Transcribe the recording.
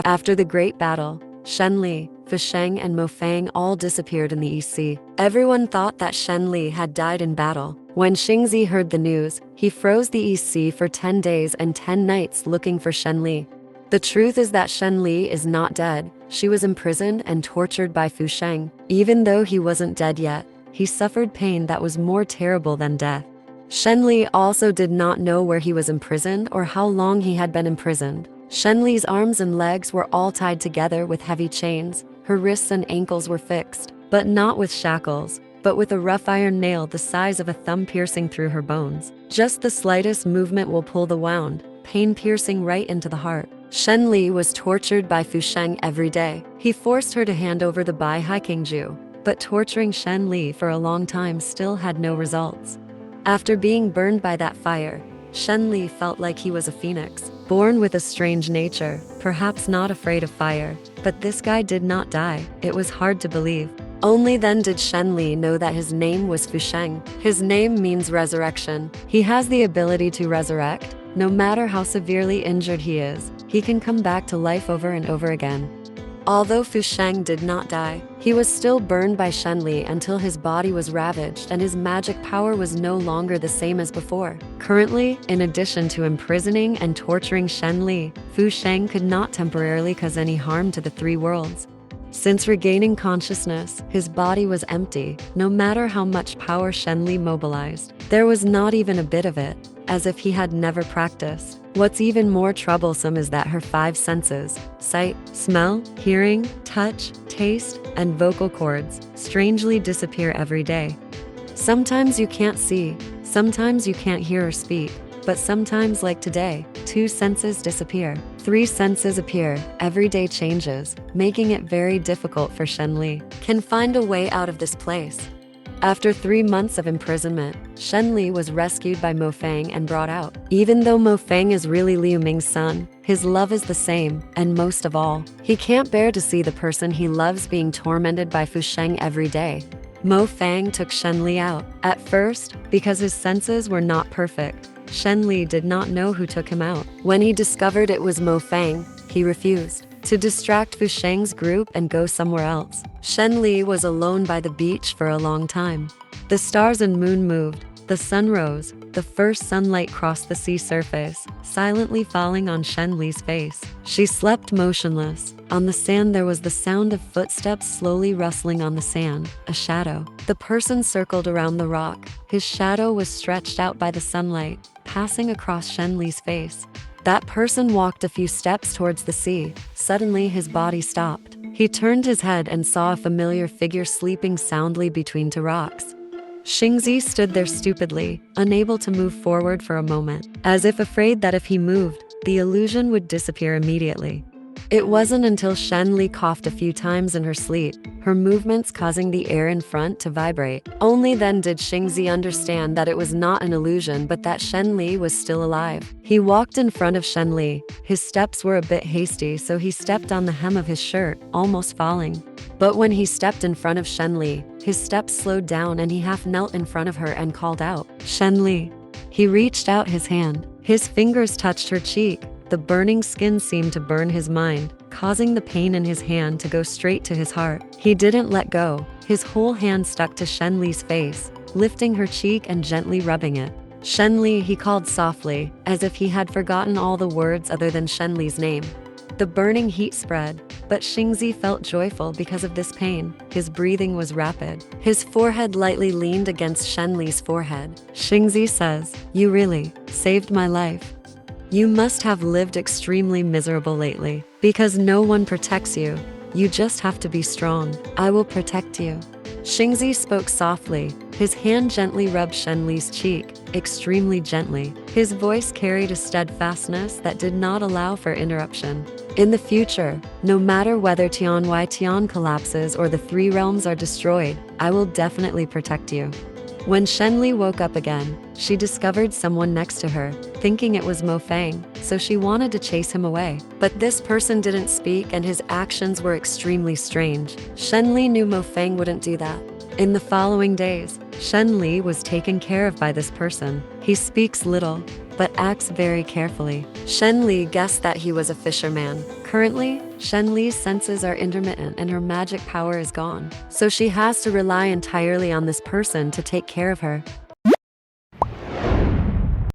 After the great battle, Shen Li, Fuang, and Fang all disappeared in the East Sea. Everyone thought that Shen Li had died in battle. When Xing heard the news, he froze the East Sea for 10 days and 10 nights looking for Shen Li. The truth is that Shen Li is not dead. She was imprisoned and tortured by Fuang. Even though he wasn't dead yet, he suffered pain that was more terrible than death. Shen Li also did not know where he was imprisoned or how long he had been imprisoned. Shen Li's arms and legs were all tied together with heavy chains. Her wrists and ankles were fixed, but not with shackles, but with a rough iron nail the size of a thumb piercing through her bones. Just the slightest movement will pull the wound, pain piercing right into the heart. Shen Li was tortured by Fuang every day. He forced her to hand over the Bai Haikingju, but torturing Shen Li for a long time still had no results. After being burned by that fire, Shen Li felt like he was a phoenix, born with a strange nature, perhaps not afraid of fire. But this guy did not die. It was hard to believe. Only then did Shen Li know that his name was Fuang. His name means resurrection. He has the ability to resurrect. No matter how severely injured he is, he can come back to life over and over again. Although Fuang did not die, he was still burned by Shen Li until his body was ravaged and his magic power was no longer the same as before. Currently, in addition to imprisoning and torturing Shen Li, Fuang could not temporarily cause any harm to the three worlds. Since regaining consciousness, his body was empty. No matter how much power Shen Li mobilized, there was not even a bit of it, as if he had never practiced. What's even more troublesome is that her 5 senses, sight, smell, hearing, touch, taste, and vocal cords, strangely disappear every day. Sometimes you can't see, sometimes you can't hear or speak, but sometimes, like today, 2 senses disappear. 3 senses appear. Every day changes, making it very difficult for Shen Li. Can find a way out of this place. After 3 months of imprisonment, Shen Li was rescued by Fang and brought out. Even though Fang is really Liu Ming's son, his love is the same, and most of all, he can't bear to see the person he loves being tormented by Fuang every day. Fang took Shen Li out. At first, because his senses were not perfect, Shen Li did not know who took him out. When he discovered it was Fang, he refused to distract Fuang's group and go somewhere else. Shen Li was alone by the beach for a long time. The stars and moon moved, the sun rose, the first sunlight crossed the sea surface, silently falling on Shen Li's face. She slept motionless. On the sand there was the sound of footsteps slowly rustling on the sand, a shadow. The person circled around the rock. His shadow was stretched out by the sunlight, passing across Shen Li's face. That person walked a few steps towards the sea. Suddenly his body stopped. He turned his head and saw a familiar figure sleeping soundly between 2 rocks. Xing stood there stupidly, unable to move forward for a moment, as if afraid that if he moved, the illusion would disappear immediately. It wasn't until Shen Li coughed a few times in her sleep, her movements causing the air in front to vibrate. Only then did Xing understand that it was not an illusion but that Shen Li was still alive. He walked in front of Shen Li. His steps were a bit hasty, so he stepped on the hem of his shirt, almost falling. But when he stepped in front of Shen Li, his steps slowed down and he half knelt in front of her and called out, "Shen Li." He reached out his hand. His fingers touched her cheek. The burning skin seemed to burn his mind, causing the pain in his hand to go straight to his heart. He didn't let go. His whole hand stuck to Shen Li's face, lifting her cheek and gently rubbing it. "Shen Li," he called softly, as if he had forgotten all the words other than Shen Li's name. The burning heat spread, but Xing felt joyful because of this pain. His breathing was rapid. His forehead lightly leaned against Shen Li's forehead. Xing says, "You really saved my life. You must have lived extremely miserable lately, because no one protects you. You just have to be strong. I will protect you." Xing spoke softly. His hand gently rubbed Shen Li's cheek, extremely gently. His voice carried a steadfastness that did not allow for interruption. "In the future, no matter whether Tian collapses or the 3 realms are destroyed, I will definitely protect you." When Shen Li woke up again, she discovered someone next to her, thinking it was Fang, so she wanted to chase him away. But this person didn't speak and his actions were extremely strange. Shen Li knew Fang wouldn't do that. In the following days, Shen Li was taken care of by this person. He speaks little, but acts very carefully. Shen Li guessed that he was a fisherman. Currently, Shen Li's senses are intermittent and her magic power is gone, so she has to rely entirely on this person to take care of her.